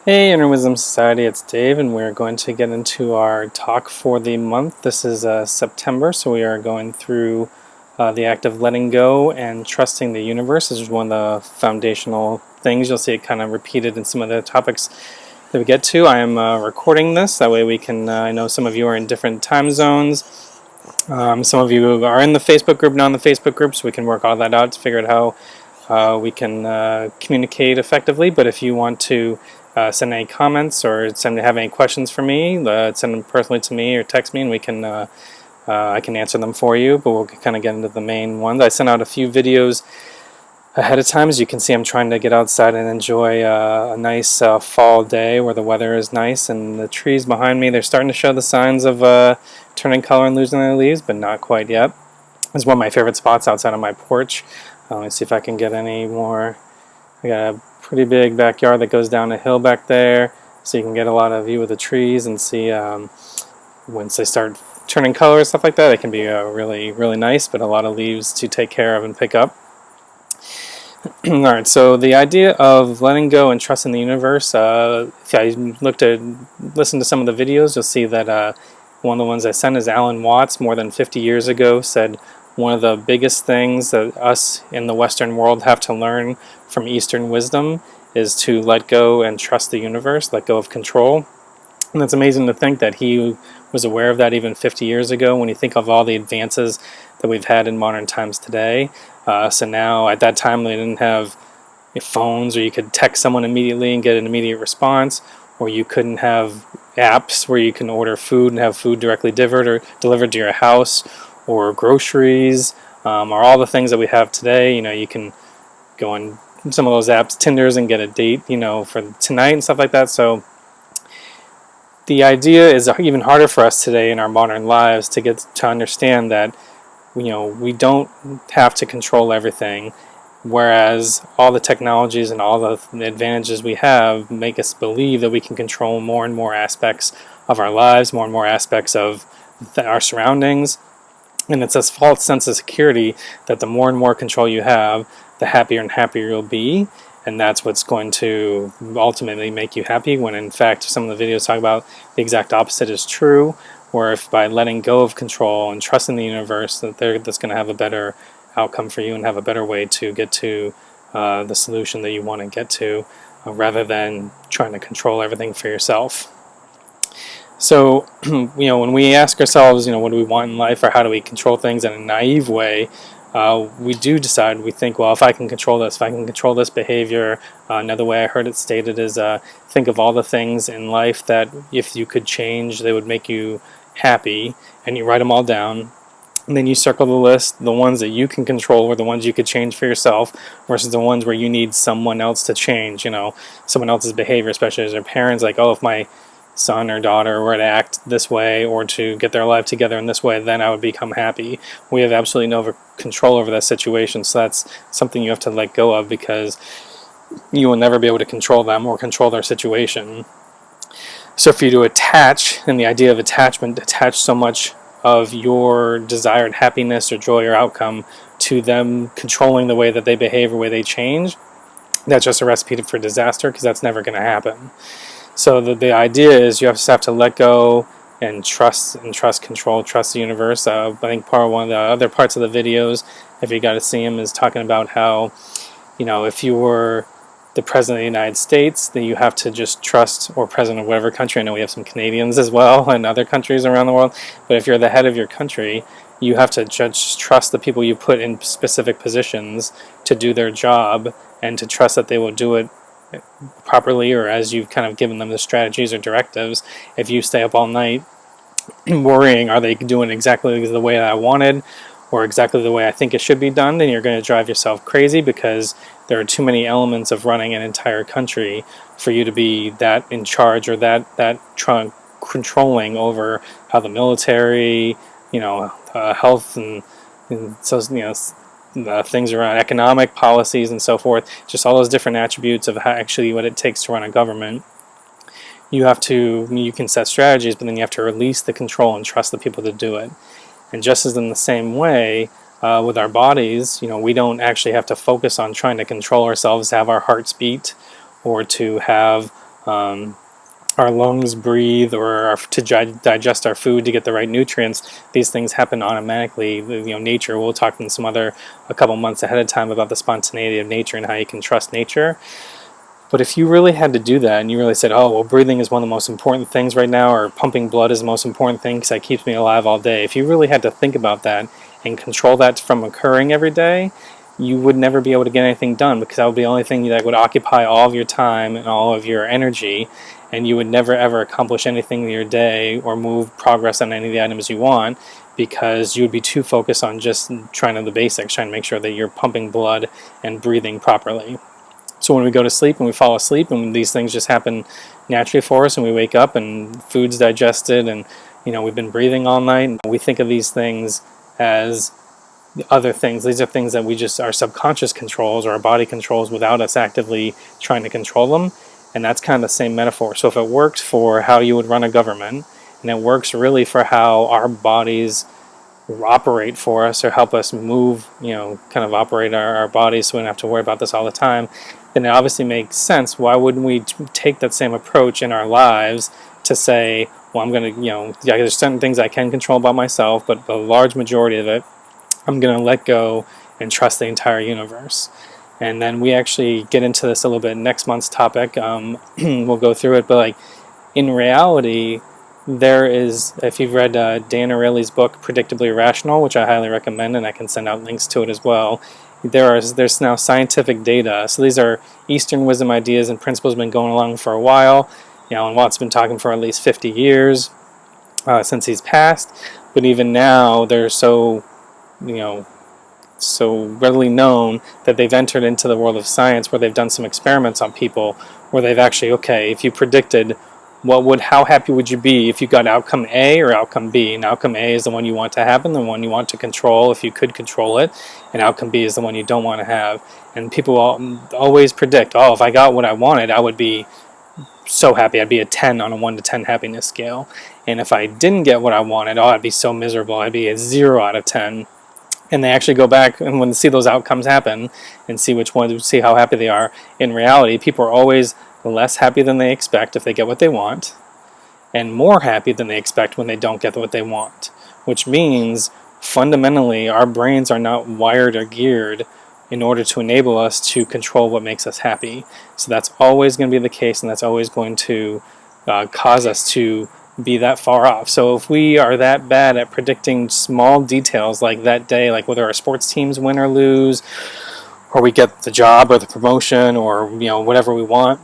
Hey, Inner Wisdom Society, it's Dave, and we're going to get into our talk for the month. This is September, so we are going through the act of letting go and trusting the universe. This is one of the foundational things. You'll see it kind of repeated in some of the topics that we get to. I am recording this, that way we can, I know some of you are in different time zones. Some of you are in the Facebook group, not in the Facebook group, so we can work all that out to figure out how we can communicate effectively. But if you want to send any comments or have any questions for me, send them personally to me or text me, and we can I can answer them for you. But we'll kind of get into the main ones. I sent out a few videos ahead of time. As you can see, I'm trying to get outside and enjoy a nice fall day where the weather is nice, and the trees behind me, they're starting to show the signs of turning color and losing their leaves, but not quite yet. It's one of my favorite spots outside of my porch. Let's see if I can get any more. I got a pretty big backyard that goes down a hill back there, so you can get a lot of view of the trees and see once they start turning color and stuff like that. It can be really, really nice, but a lot of leaves to take care of and pick up. Alright, so the idea of letting go and trusting the universe, if I listen to some of the videos, you'll see that one of the ones I sent is Alan Watts, more than 50 years ago, said one of the biggest things that us in the Western world have to learn from Eastern wisdom is to let go and trust the universe, let go of control. And it's amazing to think that he was aware of that even 50 years ago when you think of all the advances that we've had in modern times today. So now, at that time, they didn't have phones, or you could text someone immediately and get an immediate response, or you couldn't have apps where you can order food and have food directly delivered to your house, or groceries, or all the things that we have today. You can go on some of those apps, Tinders, and get a date, for tonight and stuff like that. So the idea is even harder for us today in our modern lives to get to understand that we don't have to control everything, whereas all the technologies and all the advantages we have make us believe that we can control more and more aspects of our lives, more and more aspects of our surroundings. And it's this false sense of security that the more and more control you have, the happier and happier you'll be. And that's what's going to ultimately make you happy, when in fact some of the videos talk about the exact opposite is true, where if by letting go of control and trusting the universe, that's going to have a better outcome for you and have a better way to get to the solution that you want to get to, rather than trying to control everything for yourself. So, when we ask ourselves, what do we want in life, or how do we control things in a naive way, we do decide, we think, well, if I can control this behavior. Another way I heard it stated is think of all the things in life that if you could change, they would make you happy, and you write them all down. And then you circle the list, the ones that you can control or the ones you could change for yourself, versus the ones where you need someone else to change, someone else's behavior, especially as their parents. Like, oh, if my son or daughter were to act this way or to get their life together in this way, then I would become happy. We have absolutely no control over that situation, so that's something you have to let go of, because you will never be able to control them or control their situation. So for you to attach, and the idea of attachment, attach so much of your desired happiness or joy or outcome to them controlling the way that they behave or the way they change, that's just a recipe for disaster, because that's never going to happen. So the idea is you just have to let go and trust control, trust the universe. I think one of the other parts of the videos, if you got to see them, is talking about how, if you were the president of the United States, then you have to just trust, or president of whatever country. I know we have some Canadians as well and other countries around the world, but if you're the head of your country, you have to just trust the people you put in specific positions to do their job, and to trust that they will do it properly, or as you've kind of given them the strategies or directives. If you stay up all night worrying, are they doing exactly the way that I wanted, or exactly the way I think it should be done, then you're going to drive yourself crazy, because there are too many elements of running an entire country for you to be that in charge, or that controlling over how the military, health, and so things around economic policies and so forth, just all those different attributes of actually what it takes to run a government. You can set strategies, but then you have to release the control and trust the people to do it. And just as in the same way, with our bodies, we don't actually have to focus on trying to control ourselves, have our hearts beat, or to have our lungs breathe, or to digest our food to get the right nutrients. These things happen automatically. Nature, we'll talk in a couple months ahead of time about the spontaneity of nature and how you can trust nature. But if you really had to do that and you really said, oh, well, breathing is one of the most important things right now, or pumping blood is the most important thing because that keeps me alive all day, if you really had to think about that and control that from occurring every day, you would never be able to get anything done, because that would be the only thing that would occupy all of your time and all of your energy, and you would never ever accomplish anything in your day or move progress on any of the items you want, because you would be too focused on just trying to the basics, trying to make sure that you're pumping blood and breathing properly. So when we go to sleep and we fall asleep and these things just happen naturally for us, and we wake up and food's digested and we've been breathing all night, and we think of these things as other things. These are things that our subconscious controls, or our body controls without us actively trying to control them. And that's kind of the same metaphor. So if it worked for how you would run a government, and it works really for how our bodies operate for us, or help us move, kind of operate our bodies so we don't have to worry about this all the time, then it obviously makes sense. Why wouldn't we take that same approach in our lives to say, well, I'm going to, there's certain things I can control by myself, but the large majority of it, I'm going to let go and trust the entire universe. And then we actually get into this a little bit in next month's topic. We'll go through it, but in reality, there is, if you've read Dan Ariely's book, Predictably Irrational, which I highly recommend, and I can send out links to it as well, there's now scientific data. So these are Eastern wisdom ideas and principles been going along for a while. Alan Watts has been talking for at least 50 years since he's passed. But even now, they're so readily known that they've entered into the world of science, where they've done some experiments on people where they've actually, if you predicted how happy would you be if you got outcome A or outcome B? And outcome A is the one you want to happen, the one you want to control if you could control it, and outcome B is the one you don't want to have. And people always predict, if I got what I wanted, I would be so happy. I'd be a 10 on a 1 to 10 happiness scale. And if I didn't get what I wanted, I'd be so miserable. I'd be a 0 out of 10. And they actually go back and when they see those outcomes happen and see how happy they are, in reality, people are always less happy than they expect if they get what they want, and more happy than they expect when they don't get what they want. Which means, fundamentally, our brains are not wired or geared in order to enable us to control what makes us happy. So that's always going to be the case, and that's always going to cause us to be that far off. So if we are that bad at predicting small details like that day, like whether our sports teams win or lose, or we get the job or the promotion, or whatever we want,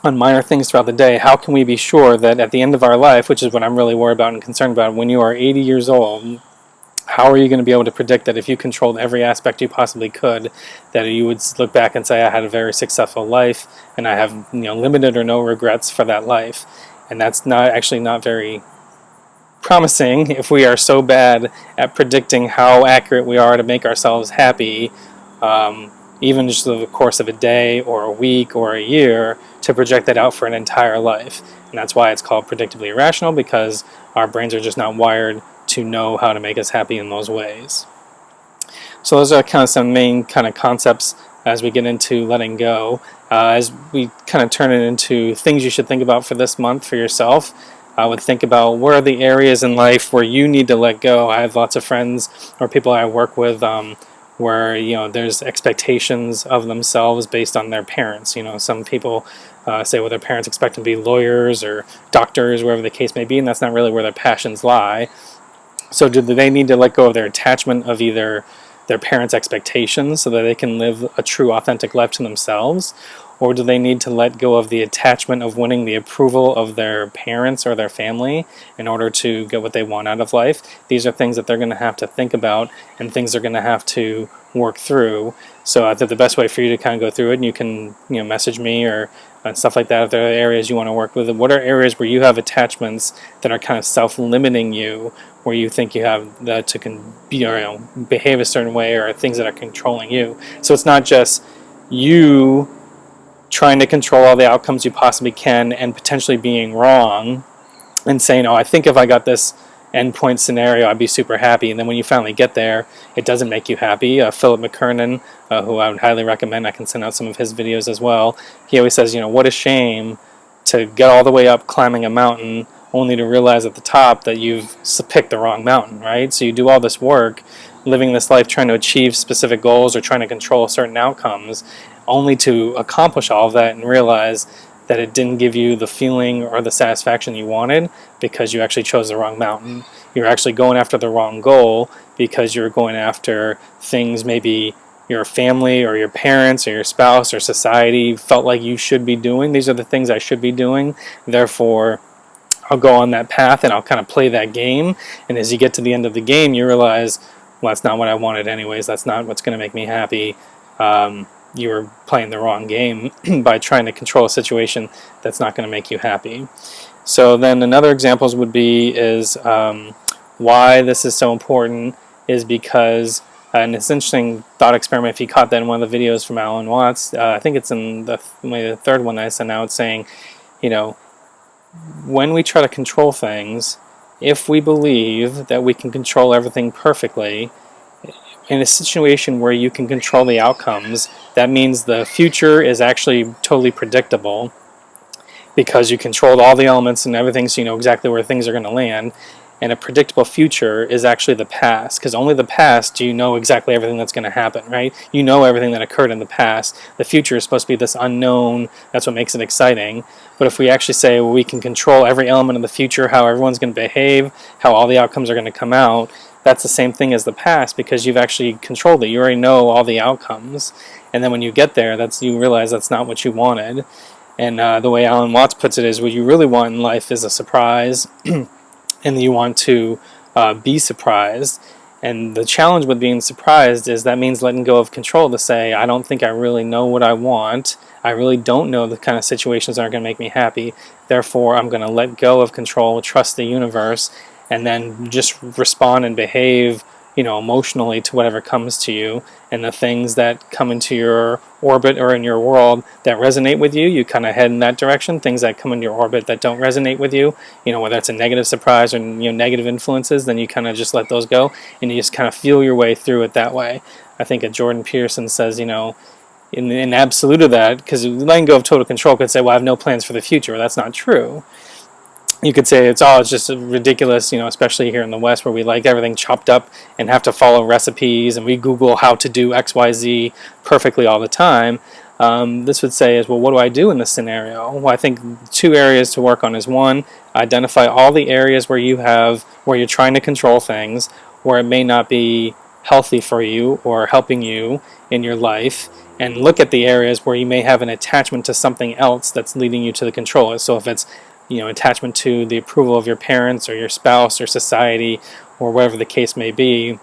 on minor things throughout the day, how can we be sure that at the end of our life, which is what I'm really worried about and concerned about, when you are 80 years old, how are you going to be able to predict that if you controlled every aspect you possibly could, that you would look back and say, I had a very successful life and I have limited or no regrets for that life? And that's not very promising if we are so bad at predicting how accurate we are to make ourselves happy, even just over the course of a day or a week or a year, to project that out for an entire life. And that's why it's called predictably irrational, because our brains are just not wired to know how to make us happy in those ways. So those are kind of some main kind of concepts as we get into letting go. As we kind of turn it into things you should think about for this month for yourself, I would think about where are the areas in life where you need to let go. I have lots of friends or people I work with where there's expectations of themselves based on their parents. Some people say their parents expect them to be lawyers or doctors, wherever the case may be, and that's not really where their passions lie. So do they need to let go of their attachment of either their parents' expectations so that they can live a true, authentic life to themselves? Or do they need to let go of the attachment of winning the approval of their parents or their family in order to get what they want out of life? These are things that they're going to have to think about and things they're going to have to work through. So I think the best way for you to kind of go through it, and you can message me or stuff like that if there are areas you want to work with. What are areas where you have attachments that are kind of self-limiting you, where you think you have to behave a certain way, or things that are controlling you? So it's not just you trying to control all the outcomes you possibly can and potentially being wrong and saying, I think if I got this endpoint scenario, I'd be super happy. And then when you finally get there, it doesn't make you happy. Philip McKernan, who I would highly recommend, I can send out some of his videos as well. He always says, what a shame to get all the way up climbing a mountain only to realize at the top that you've picked the wrong mountain, right? So you do all this work, living this life trying to achieve specific goals or trying to control certain outcomes, only to accomplish all of that and realize that it didn't give you the feeling or the satisfaction you wanted because you actually chose the wrong mountain. You're actually going after the wrong goal because you're going after things maybe your family or your parents or your spouse or society felt like you should be doing. These are the things I should be doing. Therefore, I'll go on that path and I'll kind of play that game. And as you get to the end of the game, you realize, well, that's not what I wanted anyways. That's not what's going to make me happy. You were playing the wrong game by trying to control a situation that's not going to make you happy. So then another examples would be is why this is so important is because, and it's an interesting thought experiment if you caught that in one of the videos from Alan Watts, I think it's in the third one that I sent out, saying, you know, when we try to control things, if we believe that we can control everything perfectly, in a situation where you can control the outcomes, that means the future is actually totally predictable because you controlled all the elements and everything, so you know exactly where things are going to land. And a predictable future is actually the past, because only the past do you know exactly everything that's going to happen, right? You know everything that occurred in the past. The future is supposed to be this unknown. That's what makes it exciting. But if we actually say, well, we can control every element of the future, how everyone's going to behave, how all the outcomes are going to come out, that's the same thing as the past, because you've actually controlled it. You already know all the outcomes. And then when you get there, you realize that's not what you wanted. And the way Alan Watts puts it is, what you really want in life is a surprise. And you want to be surprised. And the challenge with being surprised is that means letting go of control to say, I don't think I really know what I want. I really don't know the kind of situations that are going to make me happy. Therefore, I'm going to let go of control, trust the universe, and then just respond and behave, you know, emotionally to whatever comes to you. And the things that come into your orbit or in your world that resonate with you, you kind of head in that direction. Things that come into your orbit that don't resonate with you, you know, whether it's a negative surprise or, you know, negative influences, then you kind of just let those go and you just kind of feel your way through it that way. I think Jordan Peterson says, you know, in absolute of that, because letting go of total control could say, well, I have no plans for the future. Well, that's not true. You could say it's just ridiculous, you know, especially here in the West where we like everything chopped up and have to follow recipes and we Google how to do XYZ perfectly all the time. This would say is, well, what do I do in this scenario? Well, I think two areas to work on is, one, identify all the areas where you're trying to control things, where it may not be healthy for you or helping you in your life, and look at the areas where you may have an attachment to something else that's leading you to the control. So if it's, you know, attachment to the approval of your parents or your spouse or society or whatever the case may be,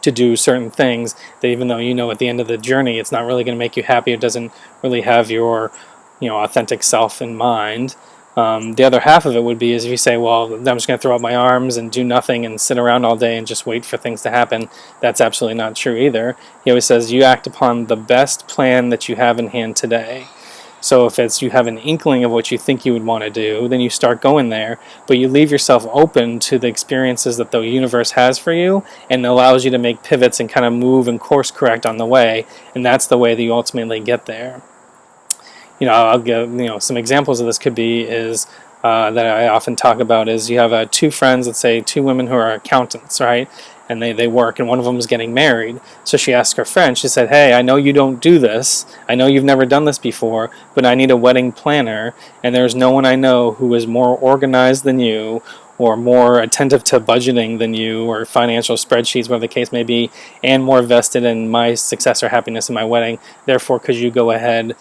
to do certain things that even though you know at the end of the journey it's not really going to make you happy, it doesn't really have your, you know, authentic self in mind. The other half of it would be is if you say, well, I'm just going to throw up my arms and do nothing and sit around all day and just wait for things to happen. That's absolutely not true either. He always says you act upon the best plan that you have in hand today. So if it's you have an inkling of what you think you would want to do, then you start going there, but you leave yourself open to the experiences that the universe has for you and allows you to make pivots and kind of move and course correct on the way, and that's the way that you ultimately get there. You know, I'll give, you know, some examples of this could be is that I often talk about is you have two friends, let's say two women who are accountants, right? And they work, and one of them is getting married. So she asked her friend, she said, hey, I know you don't do this. I know you've never done this before, but I need a wedding planner, and there's no one I know who is more organized than you or more attentive to budgeting than you or financial spreadsheets, whatever the case may be, and more vested in my success or happiness in my wedding. Therefore, could you go ahead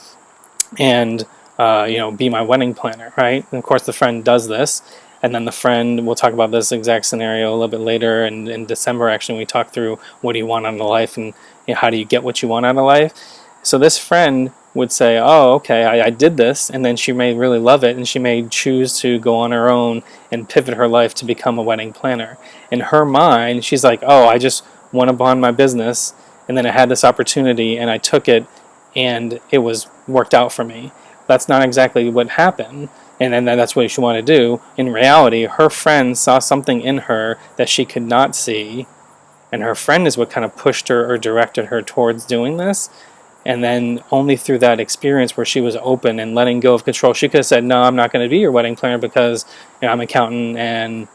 and you know, be my wedding planner, right? And of course, the friend does this. And then the friend, we'll talk about this exact scenario a little bit later. And in December, actually, we talk through what do you want out of life and, you know, how do you get what you want out of life. So this friend would say, oh, okay, I did this. And then she may really love it. And she may choose to go on her own and pivot her life to become a wedding planner. In her mind, she's like, oh, I just went upon my business. And then I had this opportunity and I took it and it was worked out for me. That's not exactly what happened. And then that's what she wanted to do. In reality, her friend saw something in her that she could not see, and her friend is what kind of pushed her or directed her towards doing this. And then only through that experience where she was open and letting go of control, she could have said, no, I'm not going to be your wedding planner because I'm an accountant and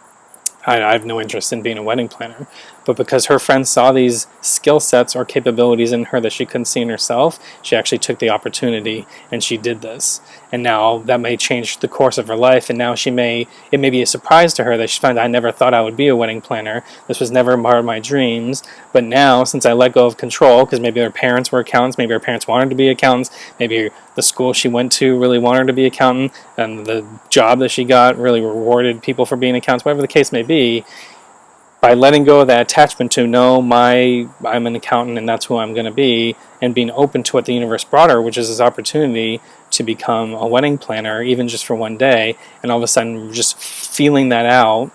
I have no interest in being a wedding planner. But because her friends saw these skill sets or capabilities in her that she couldn't see in herself, she actually took the opportunity and she did this. And now that may change the course of her life, and now it may be a surprise to her that she finds, I never thought I would be a wedding planner. This was never part of my dreams. But now, since I let go of control, because maybe her parents were accountants, maybe her parents wanted to be accountants, maybe the school she went to really wanted her to be an accountant, and the job that she got really rewarded people for being accountants, whatever the case may be, by letting go of that attachment to, no, I'm an accountant and that's who I'm going to be, and being open to what the universe brought her, which is this opportunity to become a wedding planner, even just for one day, and all of a sudden just feeling that out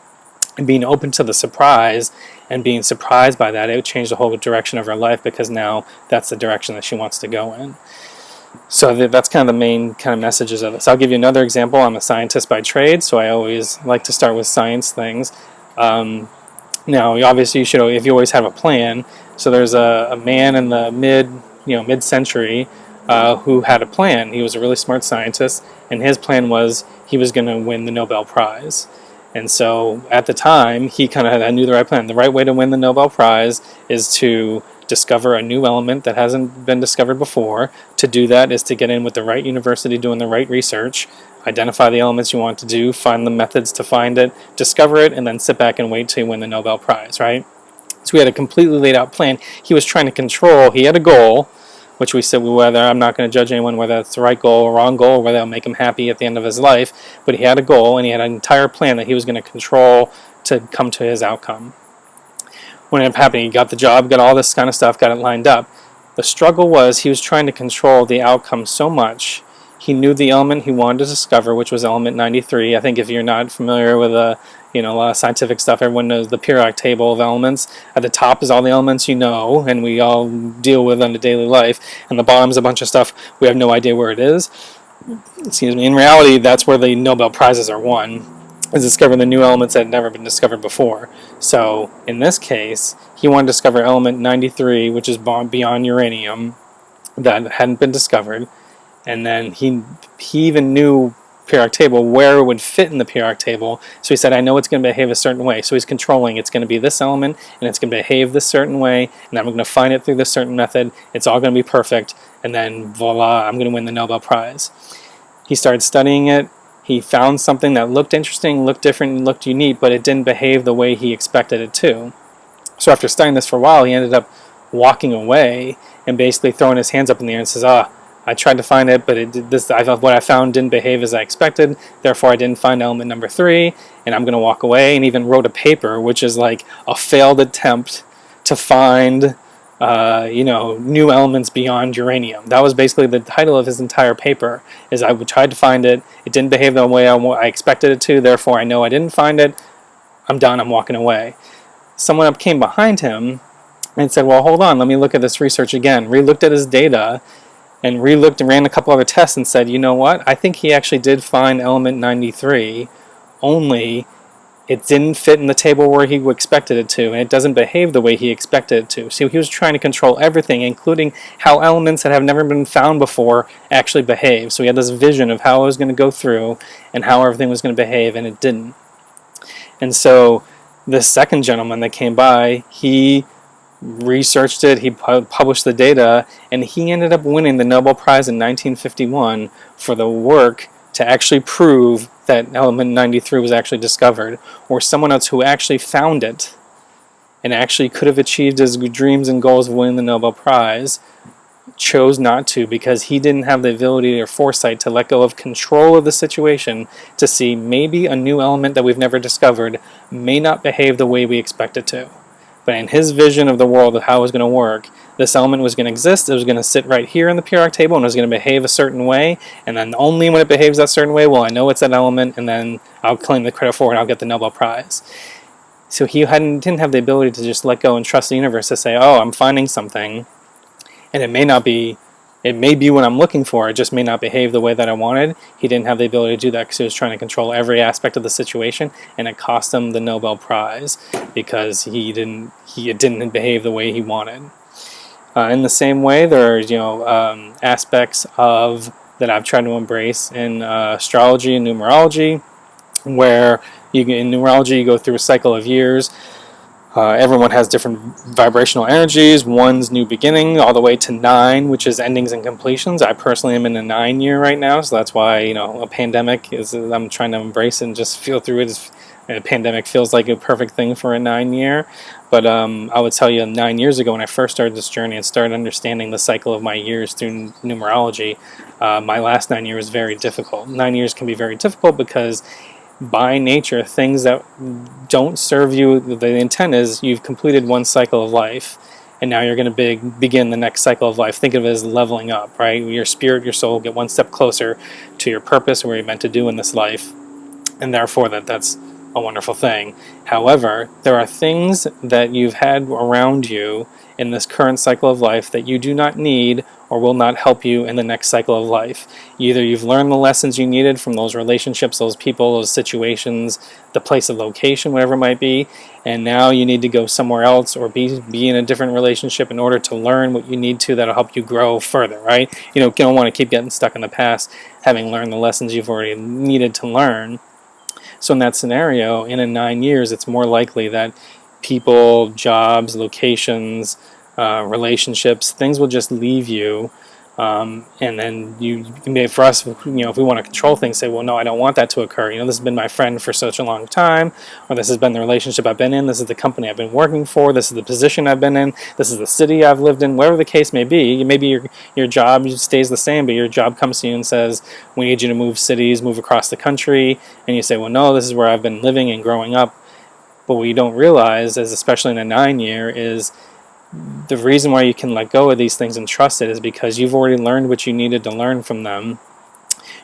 and being open to the surprise and being surprised by that, it would change the whole direction of her life, because now that's the direction that she wants to go in. So that's kind of the main kind of messages of this. I'll give you another example. I'm a scientist by trade, so I always like to start with science things. Now, obviously, if you always have a plan. So there's a man in the mid-century who had a plan. He was a really smart scientist, and his plan was he was going to win the Nobel Prize. And so at the time, he kind of knew the right plan. The right way to win the Nobel Prize is to discover a new element that hasn't been discovered before. To do that is to get in with the right university doing the right research, identify the elements you want to do, find the methods to find it, discover it, and then sit back and wait till you win the Nobel Prize, right? So we had a completely laid out plan. He was trying to control, he had a goal, which we said, whether I'm not going to judge anyone whether it's the right goal or wrong goal, or whether it'll make him happy at the end of his life, but he had a goal and he had an entire plan that he was going to control to come to his outcome. When it happened, he got the job, got all this kind of stuff, got it lined up. The struggle was he was trying to control the outcome so much. He knew the element he wanted to discover, which was element 93. I think if you're not familiar with a lot of scientific stuff, everyone knows the periodic table of elements. At the top is all the elements you know, and we all deal with in a daily life. And the bottom is a bunch of stuff we have no idea where it is. Excuse me. In reality, that's where the Nobel Prizes are won, is discovering the new elements that had never been discovered before. So in this case, he wanted to discover element 93, which is beyond uranium, that hadn't been discovered. And then he even knew periodic table, where it would fit in the periodic table. So he said, I know it's going to behave a certain way. So he's controlling, it's going to be this element, and it's going to behave this certain way, and I'm going to find it through this certain method. It's all going to be perfect, and then voila, I'm going to win the Nobel Prize. He started studying it. He found something that looked interesting, looked different, and looked unique, but it didn't behave the way he expected it to. So after studying this for a while, he ended up walking away and basically throwing his hands up in the air and says, I tried to find it, but what I found didn't behave as I expected. Therefore, I didn't find element number 3, and I'm going to walk away. And even wrote a paper, which is like a failed attempt to find, new elements beyond uranium. That was basically the title of his entire paper. Is I tried to find it. It didn't behave the way I expected it to. Therefore, I know I didn't find it. I'm done. I'm walking away. Someone came behind him and said, well, hold on. Let me look at this research again. Re-looked at his data and re-looked and ran a couple other tests and said, you know what? I think he actually did find element 93, only it didn't fit in the table where he expected it to, and it doesn't behave the way he expected it to. So he was trying to control everything, including how elements that have never been found before actually behave. So he had this vision of how it was going to go through and how everything was going to behave, and it didn't. And so this second gentleman that came by, he researched it, he published the data, and he ended up winning the Nobel Prize in 1951 for the work to actually prove that element 93 was actually discovered, or someone else who actually found it and actually could have achieved his dreams and goals of winning the Nobel Prize, chose not to, because he didn't have the ability or foresight to let go of control of the situation to see maybe a new element that we've never discovered may not behave the way we expect it to. But in his vision of the world of how it was going to work, this element was going to exist, it was going to sit right here in the periodic table, and it was going to behave a certain way, and then only when it behaves that certain way, well, I know it's that element, and then I'll claim the credit for it, and I'll get the Nobel Prize. So he didn't have the ability to just let go and trust the universe to say, oh, I'm finding something, and it may be what I'm looking for, it just may not behave the way that I wanted. He didn't have the ability to do that because he was trying to control every aspect of the situation, and it cost him the Nobel Prize because it didn't behave the way he wanted. In the same way, there are aspects of that I've tried to embrace in astrology and numerology, where in numerology you go through a cycle of years. Everyone has different vibrational energies. One's new beginning, all the way to 9, which is endings and completions. I personally am in a 9 year right now, so that's why a pandemic is. I'm trying to embrace it and just feel through it. A pandemic feels like a perfect thing for a 9 year. But I would tell you, 9 years ago when I first started this journey and started understanding the cycle of my years through numerology, my last 9 years was very difficult. 9 years can be very difficult because by nature, things that don't serve you, the intent is you've completed one cycle of life, and now you're going to begin the next cycle of life. Think of it as leveling up, right? Your spirit, your soul get one step closer to your purpose, where you're meant to do in this life, and therefore that's a wonderful thing. However, there are things that you've had around you in this current cycle of life that you do not need or will not help you in the next cycle of life. Either you've learned the lessons you needed from those relationships, those people, those situations, the place of location, whatever it might be, and now you need to go somewhere else or be in a different relationship in order to learn what you need to that'll help you grow further, right? You don't want to keep getting stuck in the past, having learned the lessons you've already needed to learn. So in that scenario, in 9 years, it's more likely that people, jobs, locations, relationships, things will just leave you, and then for us, if we want to control things, say, well, no, I don't want that to occur. This has been my friend for such a long time, or this has been the relationship I've been in, this is the company I've been working for, this is the position I've been in, this is the city I've lived in, whatever the case may be. Maybe your job stays the same, but your job comes to you and says, we need you to move cities, move across the country, and you say, well, no, this is where I've been living and growing up. But what you don't realize, especially in a 9 year, is the reason why you can let go of these things and trust it is because you've already learned what you needed to learn from them.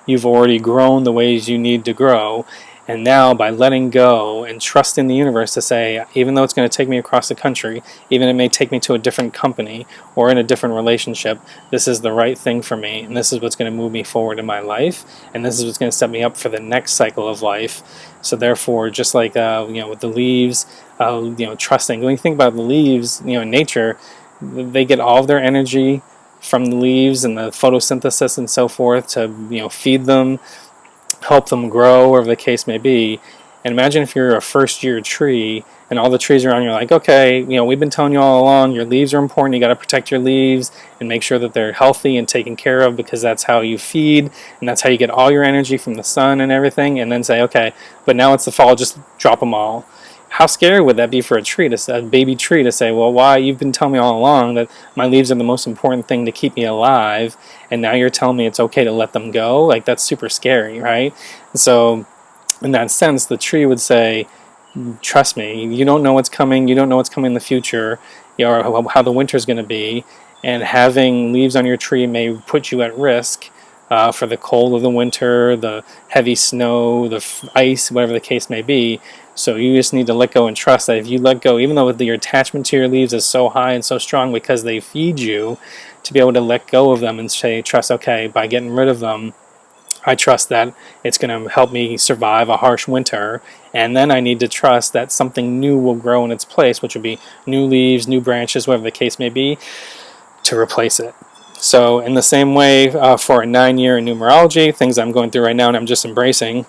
You've already grown the ways you need to grow. And now by letting go and trusting the universe to say, even though it's going to take me across the country, even it may take me to a different company or in a different relationship, this is the right thing for me, and this is what's going to move me forward in my life, and this is what's going to set me up for the next cycle of life. So therefore, just like with the leaves, trusting. When you think about the leaves, in nature, they get all of their energy from the leaves and the photosynthesis and so forth to feed them, help them grow, whatever the case may be. And imagine if you're a first-year tree and all the trees around you are like, okay, we've been telling you all along, your leaves are important, you got to protect your leaves and make sure that they're healthy and taken care of, because that's how you feed and that's how you get all your energy from the sun and everything. And then say, okay, but now it's the fall, just drop them all. How scary would that be for a baby tree to say, well, why, you've been telling me all along that my leaves are the most important thing to keep me alive, and now you're telling me it's okay to let them go? Like, that's super scary, right? So in that sense, the tree would say, trust me, you don't know what's coming, you don't know what's coming in the future, or how the winter's going to be, and having leaves on your tree may put you at risk for the cold of the winter, the heavy snow, the ice, whatever the case may be. So you just need to let go and trust that if you let go, even though your attachment to your leaves is so high and so strong because they feed you, to be able to let go of them and say, trust, okay, by getting rid of them, I trust that it's going to help me survive a harsh winter, and then I need to trust that something new will grow in its place, which would be new leaves, new branches, whatever the case may be, to replace it. So in the same way, for a 9 year in numerology, things I'm going through right now and I'm just embracing,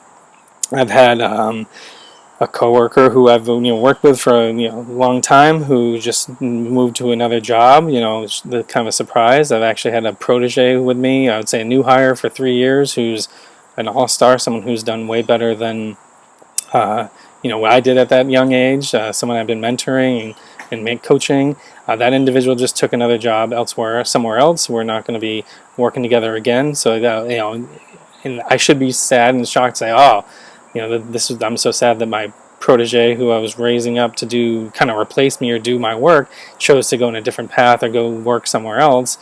I've had a coworker who I've worked with for a long time, who just moved to another job. It's kind of a surprise. I've actually had a protege with me, I would say a new hire for 3 years, who's an all-star, someone who's done way better than what I did at that young age, someone I've been mentoring and coaching. That individual just took another job somewhere else. We're not going to be working together again. So and I should be sad and shocked to say, oh, I'm so sad that my protege, who I was raising up to kind of replace me or do my work, chose to go in a different path or go work somewhere else.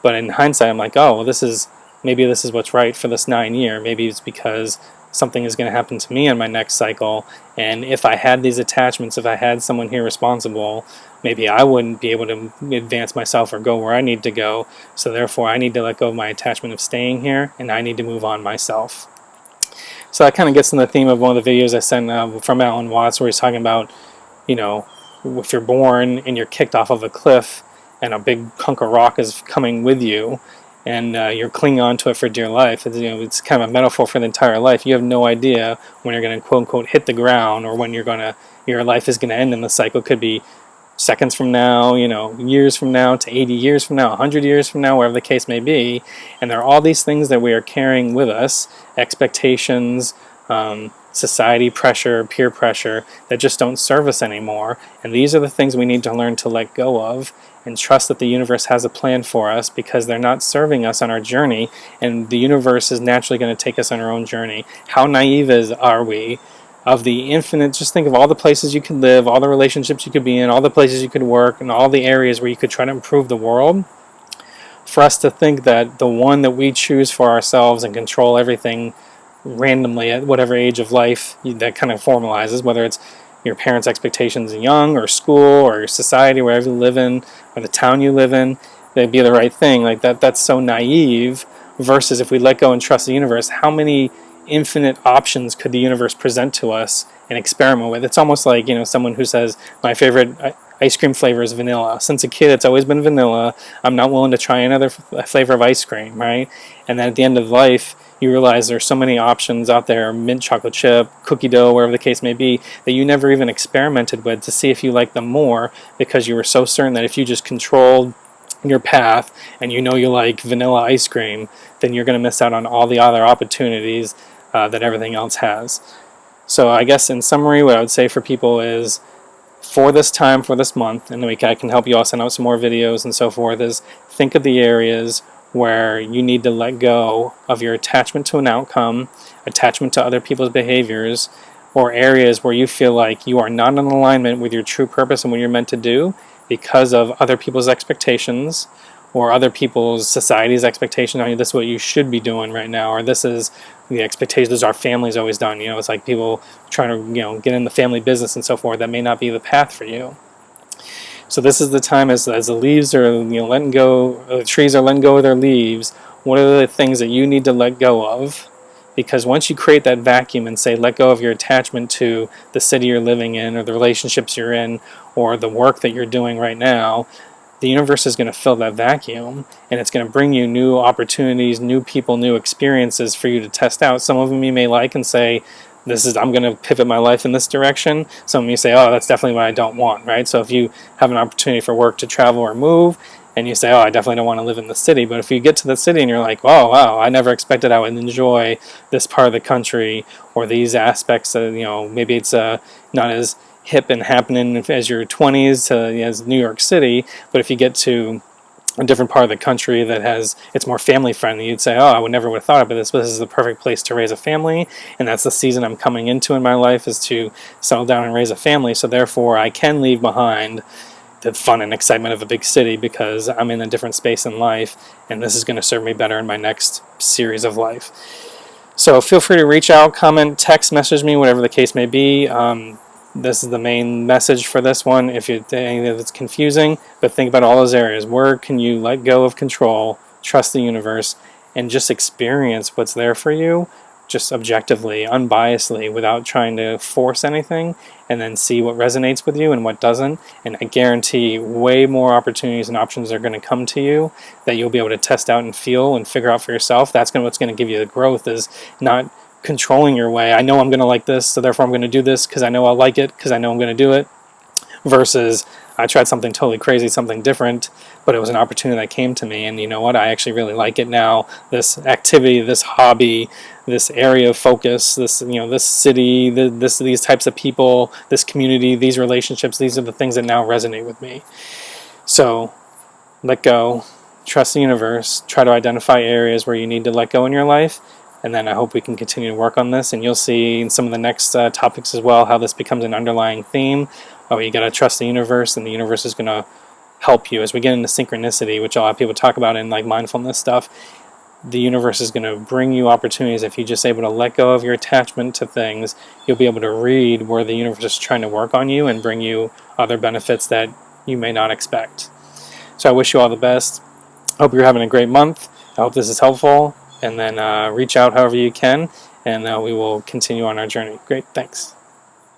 But in hindsight, I'm like, oh, well, maybe this is what's right for this 9 year. Maybe it's because something is going to happen to me in my next cycle, and if I had these attachments, if I had someone here responsible, maybe I wouldn't be able to advance myself or go where I need to go. So therefore, I need to let go of my attachment of staying here, and I need to move on myself. So that kind of gets in the theme of one of the videos I sent from Alan Watts, where he's talking about, if you're born and you're kicked off of a cliff and a big hunk of rock is coming with you, and you're clinging on to it for dear life. It's kind of a metaphor for the entire life. You have no idea when you're going to quote unquote hit the ground, or when your life is going to end in the cycle. It could be seconds from now, years from now, to 80 years from now, 100 years from now, wherever the case may be. And there are all these things that we are carrying with us, expectations, society pressure, peer pressure, that just don't serve us anymore. And these are the things we need to learn to let go of and trust that the universe has a plan for us, because they're not serving us on our journey, and the universe is naturally going to take us on our own journey. How naive are we of the infinite? Just think of all the places you could live, all the relationships you could be in, all the places you could work, and all the areas where you could try to improve the world, for us to think that the one that we choose for ourselves and control everything randomly at whatever age of life that kind of formalizes, whether it's your parents' expectations young, or school, or your society, wherever you live in, or the town you live in, that'd be the right thing. Like that's so naive, versus if we let go and trust the universe, how many infinite options could the universe present to us and experiment with? It's almost like, someone who says, my favorite ice cream flavor is vanilla. Since a kid, it's always been vanilla. I'm not willing to try another flavor of ice cream, right? And then at the end of life, you realize there's so many options out there, mint chocolate chip, cookie dough, wherever the case may be, that you never even experimented with to see if you like them more, because you were so certain that if you just controlled your path and you like vanilla ice cream, then you're going to miss out on all the other opportunities that everything else has. So I guess in summary, what I would say for people is, for this time, for this month, and I can help you all send out some more videos and so forth, is think of the areas where you need to let go of your attachment to an outcome, attachment to other people's behaviors, or areas where you feel like you are not in alignment with your true purpose and what you're meant to do because of other people's expectations, or other people's society's expectation on you. This is what you should be doing right now, or this is the expectations our family's always done. It's like people trying to get in the family business and so forth. That may not be the path for you. So this is the time, as the leaves are letting go, the trees are letting go of their leaves. What are the things that you need to let go of? Because once you create that vacuum and say, let go of your attachment to the city you're living in, or the relationships you're in, or the work that you're doing right now, the universe is going to fill that vacuum, and it's going to bring you new opportunities, new people, new experiences for you to test out. Some of them you may like and say, I'm going to pivot my life in this direction. Some of you say, oh, that's definitely what I don't want, right? So if you have an opportunity for work to travel or move, and you say, oh, I definitely don't want to live in the city. But if you get to the city and you're like, oh, wow, I never expected I would enjoy this part of the country, or these aspects of, maybe it's not as hip and happening as your 20s as New York City, but if you get to a different part of the country it's more family friendly, you'd say, oh, I would never would have thought about this, but this is the perfect place to raise a family, and that's the season I'm coming into in my life, is to settle down and raise a family. So therefore I can leave behind the fun and excitement of a big city, because I'm in a different space in life, and this is going to serve me better in my next series of life. So feel free to reach out, comment, text message me, whatever the case may be. This is the main message for this one. If it's confusing, but think about all those areas. Where can you let go of control, trust the universe, and just experience what's there for you, just objectively, unbiasedly, without trying to force anything, and then see what resonates with you and what doesn't. And I guarantee way more opportunities and options are going to come to you that you'll be able to test out and feel and figure out for yourself. That's what's going to give you the growth, is not controlling your way. I know I'm going to like this, so therefore I'm going to do this because I know I'll like it, because I know I'm going to do it, versus I tried something totally crazy, something different, but it was an opportunity that came to me, and you know what, I actually really like it now. This activity, this hobby, this area of focus, this this city, these types of people, this community, these relationships, these are the things that now resonate with me. So let go, trust the universe, try to identify areas where you need to let go in your life, and then I hope we can continue to work on this, and you'll see in some of the next topics as well how this becomes an underlying theme. Oh, you got to trust the universe, and the universe is going to help you. As we get into synchronicity, which a lot of people talk about in like mindfulness stuff, the universe is going to bring you opportunities. If you're just able to let go of your attachment to things, you'll be able to read where the universe is trying to work on you and bring you other benefits that you may not expect. So I wish you all the best. I hope you're having a great month. I hope this is helpful. And then reach out however you can, and we will continue on our journey. Great, thanks.